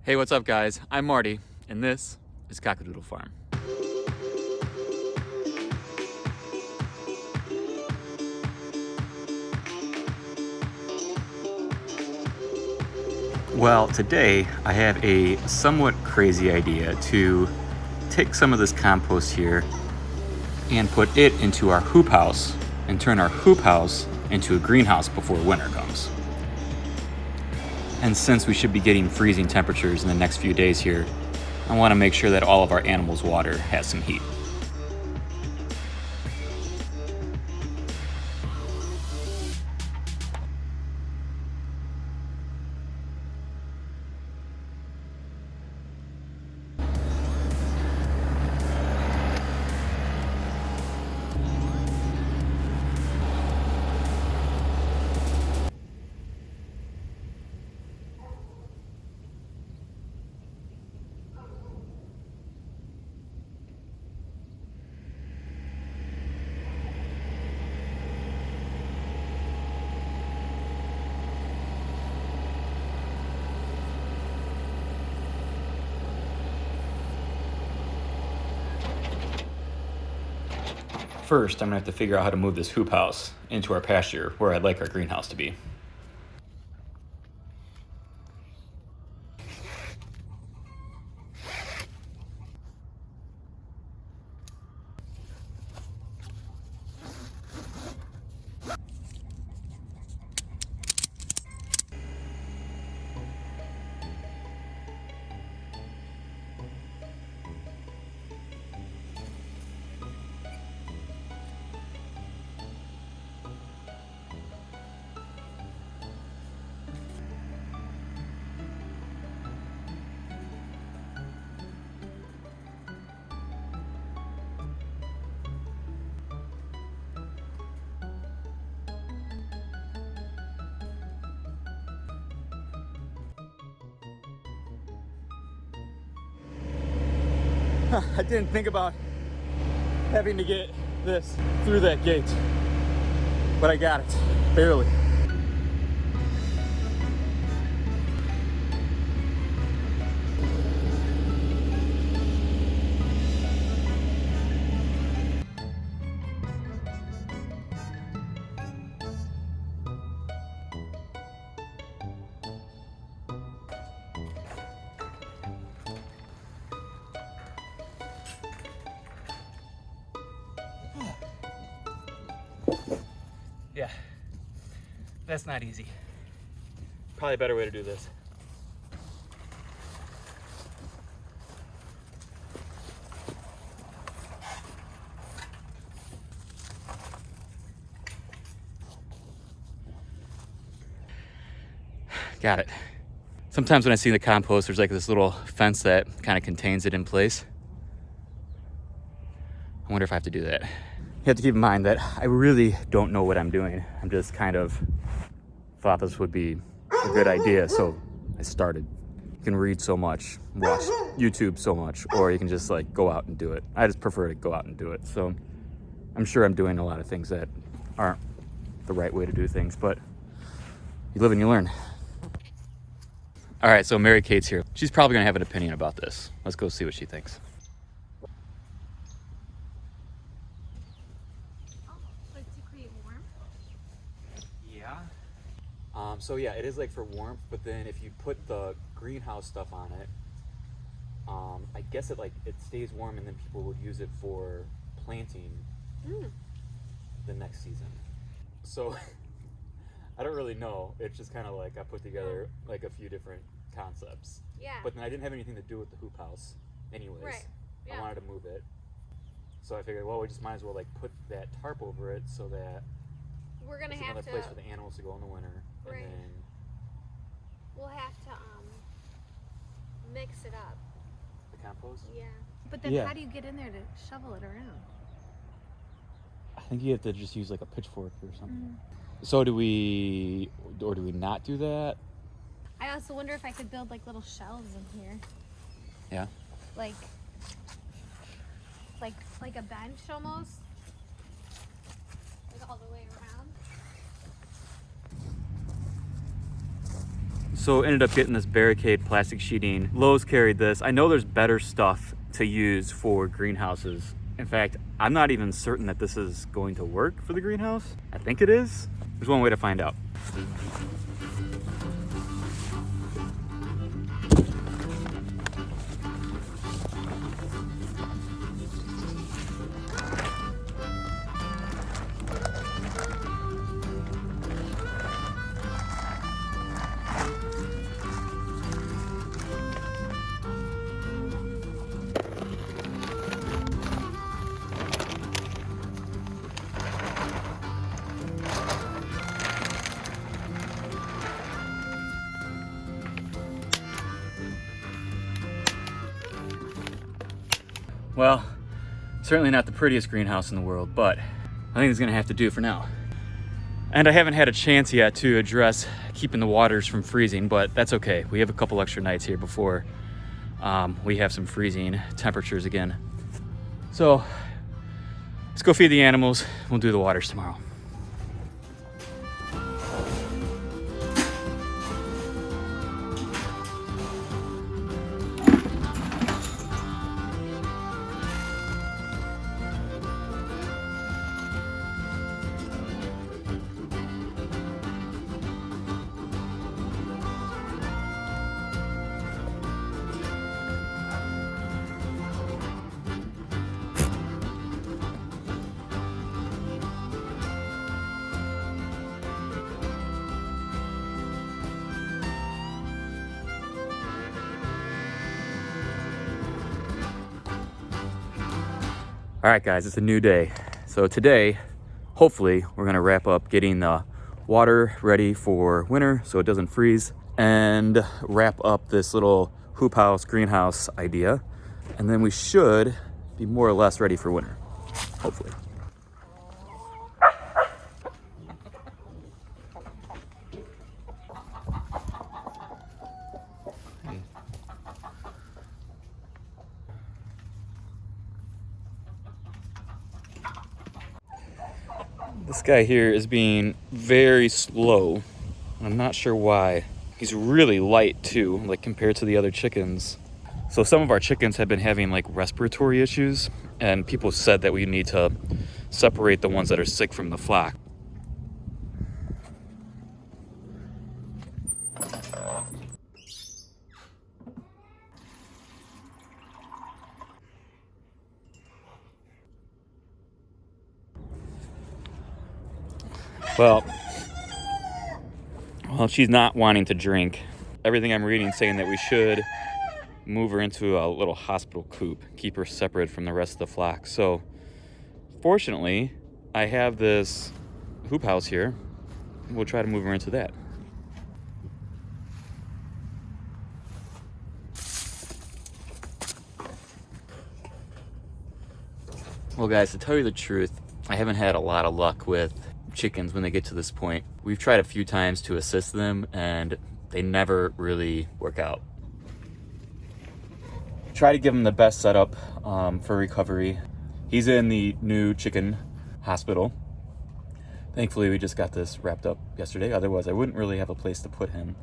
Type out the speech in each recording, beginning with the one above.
Hey, what's up guys? I'm Marty, and this is Kakadoodle Farm. Well, today I have a somewhat crazy idea to take some of this compost here and put it into our hoop house and turn our hoop house into a greenhouse before winter comes. And since we should be getting freezing temperatures in the next few days here, I want to make sure that all of our animals' water has some heat. First, I'm gonna have to figure out how to move this hoop house into our pasture where I'd like our greenhouse to be. I didn't think about having to get this through that gate, but I got it, barely. Yeah, that's not easy. Probably a better way to do this. Got it. Sometimes when I see the compost, there's like this little fence that kind of contains it in place. I wonder if I have to do that. You have to keep in mind that I really don't know what I'm doing. I'm just kind of thought this would be a good idea, so I started. You can read so much, watch YouTube so much, or you can just like go out and do it. I just prefer to go out and do it. So I'm sure I'm doing a lot of things that aren't the right way to do things, but you live and you learn. All right, so MariKate's here. She's probably gonna have an opinion about this. Let's go see what she thinks. So yeah, it is like for warmth, but then if you put the greenhouse stuff on it, I guess it stays warm, and then people would use it for planting the next season. So I don't really know. It's just kind of like I put together like a few different concepts. Yeah. But then I didn't have anything to do with the hoop house, anyways. Right. Yeah. I wanted to move it, so I figured, well, we just might as well like put that tarp over it so that we're gonna it's have another place for the animals to go in the winter. Right. And then we'll have to mix it up. the compost. Yeah. But then Yeah. how do you get in there to shovel it around? I think you have to just use like a pitchfork or something. So do we not do that? I also wonder if I could build like little shelves in here. Yeah. Like a bench almost. Like all the way around. So ended up getting this MariKate plastic sheeting. Lowe's carried this. I know there's better stuff to use for greenhouses. In fact, I'm not even certain that this is going to work for the greenhouse. I think it is. There's one way to find out. Well, certainly not the prettiest greenhouse in the world, but I think it's gonna have to do for now. And I haven't had a chance yet to address keeping the waters from freezing, but that's okay. We have a couple extra nights here before we have some freezing temperatures again. So let's go feed the animals. We'll do the waters tomorrow. All right, guys, it's a new day. So today, hopefully, we're gonna wrap up getting the water ready for winter so it doesn't freeze, and wrap up this little hoop house, greenhouse idea. And then we should be more or less ready for winter, hopefully. This guy here is being very slow. I'm not sure why. He's really light too, like compared to the other chickens. So some of our chickens have been having like respiratory issues, and people said that we need to separate the ones that are sick from the flock. Well, she's not wanting to drink. Everything I'm reading saying that we should move her into a little hospital coop, keep her separate from the rest of the flock. So, fortunately, I have this hoop house here. We'll try to move her into that. Well, guys, to tell you the truth, I haven't had a lot of luck with chickens when they get to this point. We've tried a few times to assist them, and they never really work out. Try to give him the best setup for recovery. He's in the new chicken hospital. Thankfully, we just got this wrapped up yesterday. Otherwise, I wouldn't really have a place to put him.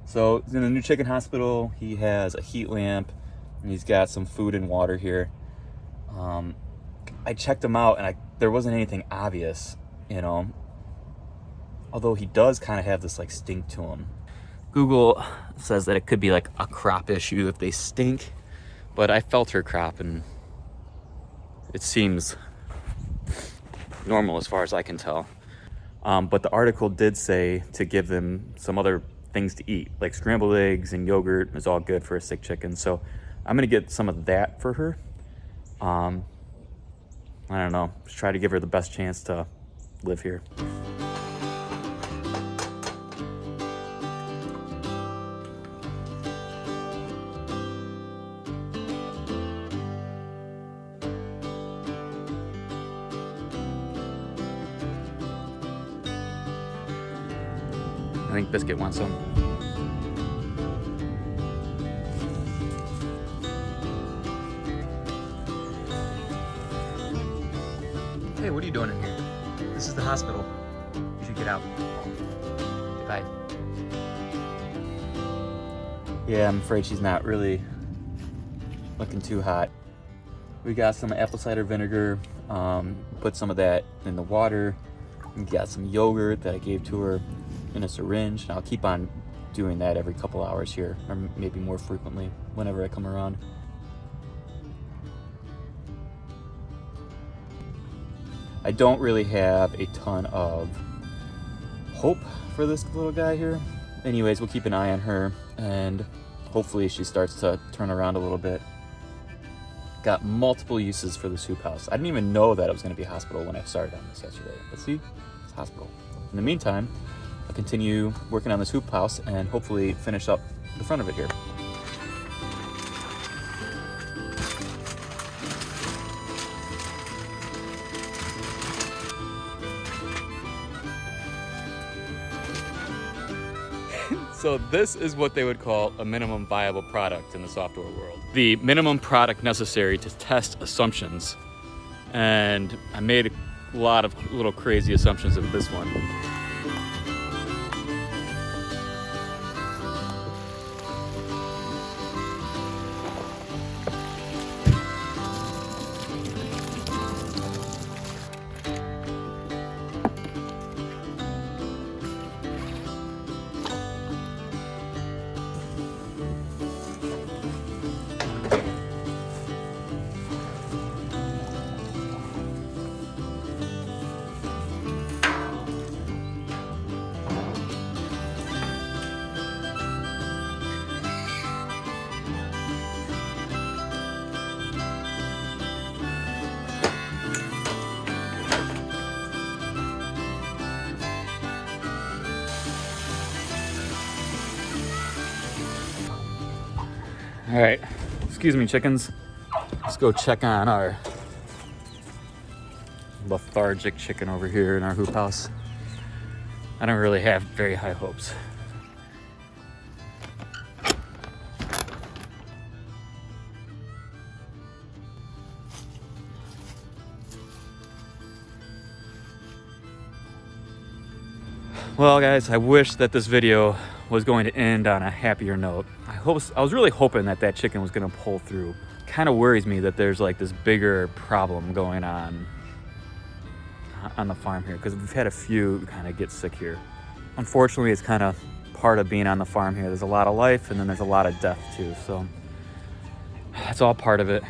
So he's in the new chicken hospital. He has a heat lamp, and he's got some food and water here. I checked him out, and there wasn't anything obvious, you know, although he does kind of have this like stink to him. Google says that it could be like a crop issue if they stink, but I felt her crop and it seems normal as far as I can tell. But the article did say to give them some other things to eat, like scrambled eggs and yogurt is all good for a sick chicken. So I'm gonna get some of that for her. I don't know, just try to give her the best chance to live here. I think Biscuit wants some. Hey, what are you doing in here? This is the hospital. You should get out. Bye. Yeah, I'm afraid she's not really looking too hot. We got some apple cider vinegar, put some of that in the water. We got some yogurt that I gave to her in a syringe. And I'll keep on doing that every couple hours here, or maybe more frequently whenever I come around. I don't really have a ton of hope for this little guy here. Anyways, we'll keep an eye on her and hopefully she starts to turn around a little bit. Got multiple uses for this hoop house. I didn't even know that it was going to be a hospital when I started on this yesterday. But see, it's a hospital. In the meantime, I'll continue working on this hoop house and hopefully finish up the front of it here. So this is what they would call a minimum viable product in the software world. The minimum product necessary to test assumptions. And I made a lot of little crazy assumptions with this one. All right, excuse me, chickens. Let's go check on our lethargic chicken over here in our hoop house. I don't really have very high hopes. Well, guys, I wish that this video was going to end on a happier note. I was really hoping that that chicken was going to pull through. Kind of worries me that there's like this bigger problem going on the farm here, because we've had a few kind of get sick here. Unfortunately, it's kind of part of being on the farm here. There's a lot of life and then there's a lot of death too, so that's all part of it.